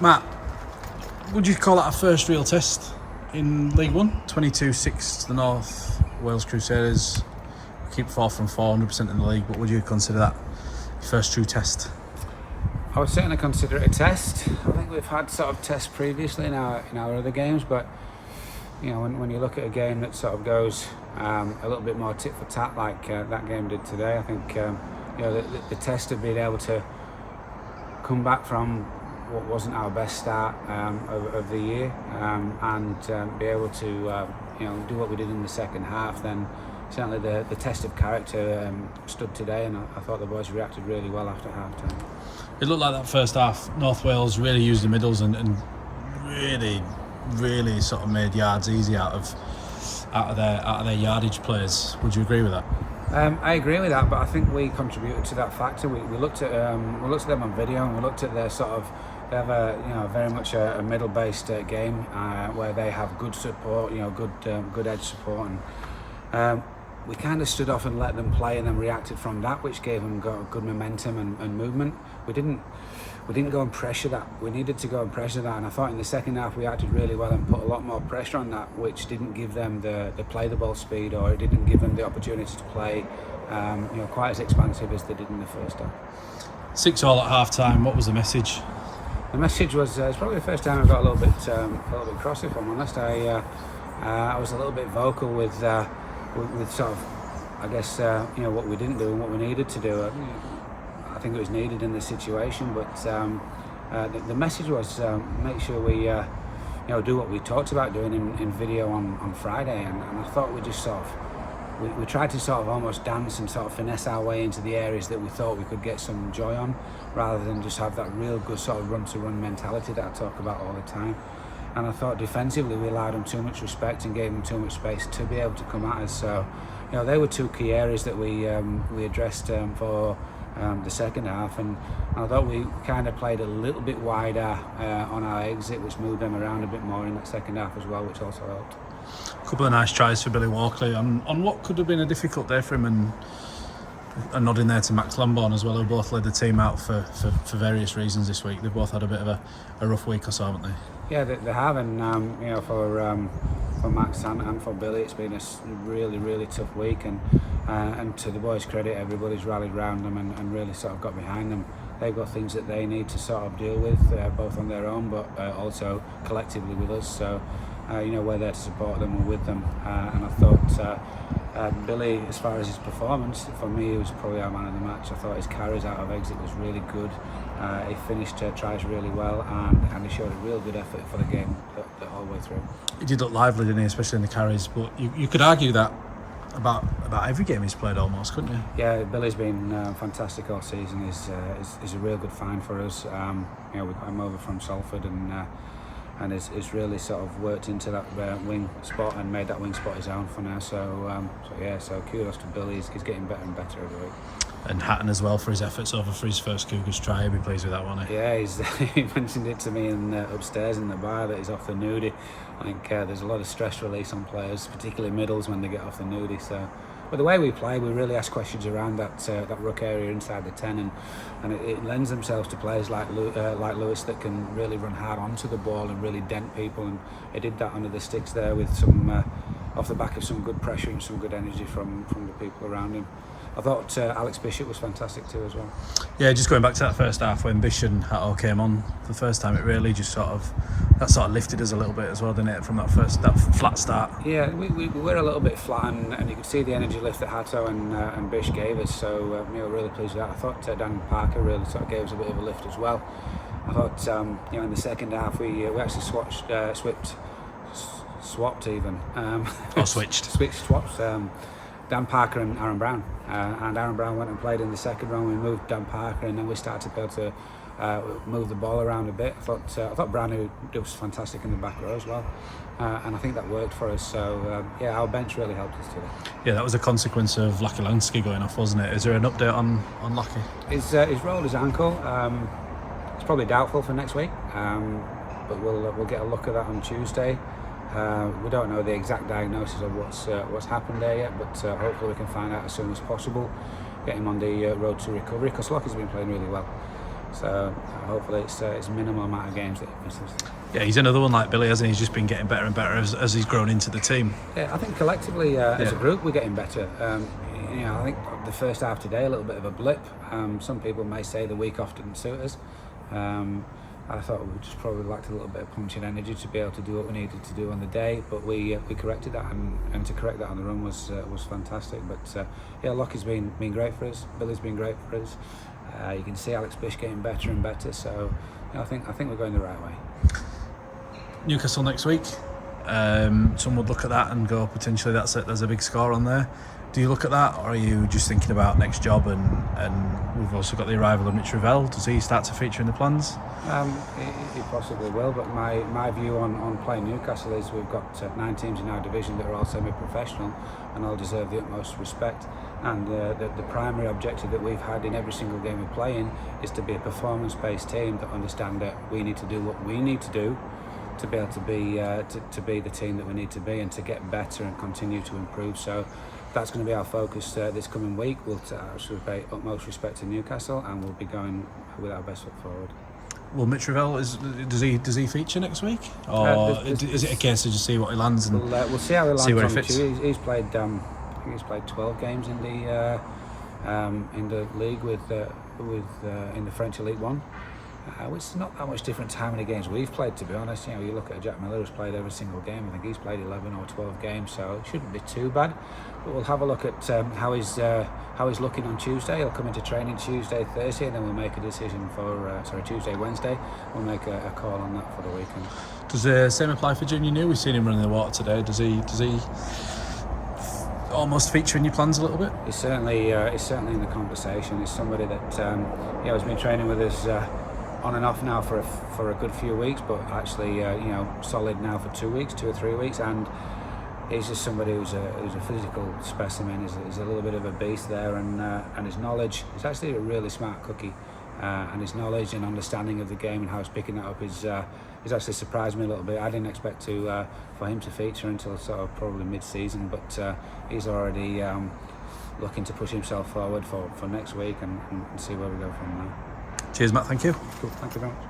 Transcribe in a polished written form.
Matt, would you call that a first real test in League One? 22-6 to the North Wales Crusaders. Keep 4 from 400% in the league, but would you consider that first true test? I would certainly consider it a test. I think we've had sort of tests previously in our other games, but you know, when you look at a game that sort of goes a little bit more tit for tat like that game did today, I think you know, the test of being able to come back from what wasn't our best start of the year and be able to you know, do what we did in the second half, then certainly the test of character stood today, and I thought the boys reacted really well after half time. It looked like that first half North Wales really used the middles and really sort of made yards easy out of their yardage plays. Would you agree with that? I agree with that, but I think we contributed to that factor. We looked at them on video, and we looked at their sort of, they have very much a middle-based game where they have good support, you know, good edge support, and we kind of stood off and let them play, and then reacted from that, which gave them good momentum and movement. We didn't go and pressure that. We needed to go and pressure that, and I thought in the second half we acted really well and put a lot more pressure on that, which didn't give them the play the ball speed, or it didn't give them the opportunity to play you know, quite as expansive as they did in the first half. 6-6 at half time. What was the message? The message was it's probably the first time I got a little bit cross, if I'm honest. I was a little bit vocal with sort of, I guess, you know, what we didn't do and what we needed to do. I think it was needed in the situation, but the message was make sure we you know, do what we talked about doing in video on Friday, and I thought we just sort of we tried to sort of almost dance and sort of finesse our way into the areas that we thought we could get some joy on, rather than just have that real good sort of run mentality that I talk about all the time. And I thought defensively we allowed them too much respect and gave them too much space to be able to come at us. So, you know, they were two key areas that we addressed for the second half, and I thought we kind of played a little bit wider on our exit, which moved them around a bit more in that second half as well, which also helped. A couple of nice tries for Billy Walkley on what could have been a difficult day for him, and a nod in there to Max Lambourne as well, who both led the team out for various reasons this week. They've both had a bit of a rough week or so, haven't they? Yeah, they have, and you know, for Max and for Billy, it's been a really tough week, and to the boys' credit, everybody's rallied around them and really sort of got behind them. They've got things that they need to sort of deal with, both on their own, but also collectively with us. So, you know, we're there to support them and with them. And I thought Billy, as far as his performance, for me, he was probably our man of the match. I thought his carries out of exit was really good. He finished tries really well, and he showed a real good effort for the game the whole way through. He did look lively, didn't he, especially in the carries, but you could argue that about every game he's played almost, couldn't you? Yeah, Billy's been fantastic all season. He's a real good find for us. You know, we got him over from Salford, and he's really sort of worked into that wing spot and made that wing spot his own for now. So kudos to Billy. He's getting better and better every week. And Hatton as well for his efforts over for his first Cougars try. He'll be pleased with that one. Yeah, he mentioned it to me upstairs in the bar that he's off the nudie. I think there's a lot of stress release on players, particularly middles, when they get off the nudie. So, but the way we play, we really ask questions around that ruck area inside the 10, and it lends themselves to players like Lewis that can really run hard onto the ball and really dent people, and he did that under the sticks there with some off the back of some good pressure and some good energy from the people around him. I thought Alex Bishop was fantastic too as well. Yeah, just going back to that first half when Bish and Hatto came on for the first time, it really just sort of lifted us a little bit as well, didn't it, from that flat start? Yeah, we were a little bit flat, and you could see the energy lift that Hatto and Bish gave us. So we were really pleased with that. I thought Dan Parker really sort of gave us a bit of a lift as well. I thought you know, in the second half we actually swapped Dan Parker and Aaron Brown, and Aaron Brown went and played in the second round. We moved Dan Parker, and then we started to be able to move the ball around a bit. I thought Brown was fantastic in the back row as well, and I think that worked for us. So yeah, our bench really helped us today. Yeah, that was a consequence of Lachie Lansky going off, wasn't it? Is there an update on Lachie? He's rolled his ankle. It's probably doubtful for next week, but we'll get a look at that on Tuesday. We don't know the exact diagnosis of what's happened there yet, but hopefully we can find out as soon as possible, get him on the road to recovery, because Lockie's been playing really well. So hopefully it's minimal amount of games that he misses. Yeah, he's another one like Billy, hasn't he? He's just been getting better and better as he's grown into the team. Yeah, I think collectively as a group we're getting better. I think the first half today a little bit of a blip. Some people may say the week off didn't suit us. I thought we just probably lacked a little bit of punch and energy to be able to do what we needed to do on the day, but we corrected that, and to correct that on the run was fantastic. But Lockie's been great for us. Billy's been great for us. You can see Alex Bish getting better and better. So I think we're going the right way. Newcastle next week. Some would look at that and go, potentially there's a big score on there. Do you look at that, or are you just thinking about next job? And we've also got the arrival of Mitch Ravel. Does he start to feature in the plans? He possibly will, but my view on playing Newcastle is we've got 9 teams in our division that are all semi-professional and all deserve the utmost respect. And the primary objective that we've had in every single game we play in is to be a performance-based team that understand that we need to do what we need to do to be able to be the team that we need to be and to get better and continue to improve. So that's going to be our focus this coming week. We'll pay utmost respect to Newcastle, and we'll be going with our best foot forward. Well, Mitch Ravel, does he feature next week, or is it a case of just see what he lands and we'll see how he lands see where on he fits? He's played I think he's played 12 games in the league in the French Elite One. Which is not that much different to how many games we've played, to be honest. You look at Jack Miller, who's played every single game. I think he's played 11 or 12 games, so it shouldn't be too bad. But we'll have a look at how he's looking on Tuesday. He'll come into training Tuesday, Thursday, and then we'll make a decision for Tuesday, Wednesday. We'll make a call on that for the weekend. Does the same apply for Junior New? We've seen him running the water today. Does he almost feature in your plans a little bit? He's certainly in the conversation. He's somebody that has been training with us on and off now for a good few weeks, but actually solid now for 2 or 3 weeks, and he's just somebody who's a physical specimen. He's a little bit of a beast there, and his knowledge, he's actually a really smart cookie, and his knowledge and understanding of the game and how he's picking that up is actually surprised me a little bit. I didn't expect for him to feature until sort of probably mid-season, but he's already looking to push himself forward for next week and see where we go from there. Cheers, Matt. Thank you. Cool. Thank you very much.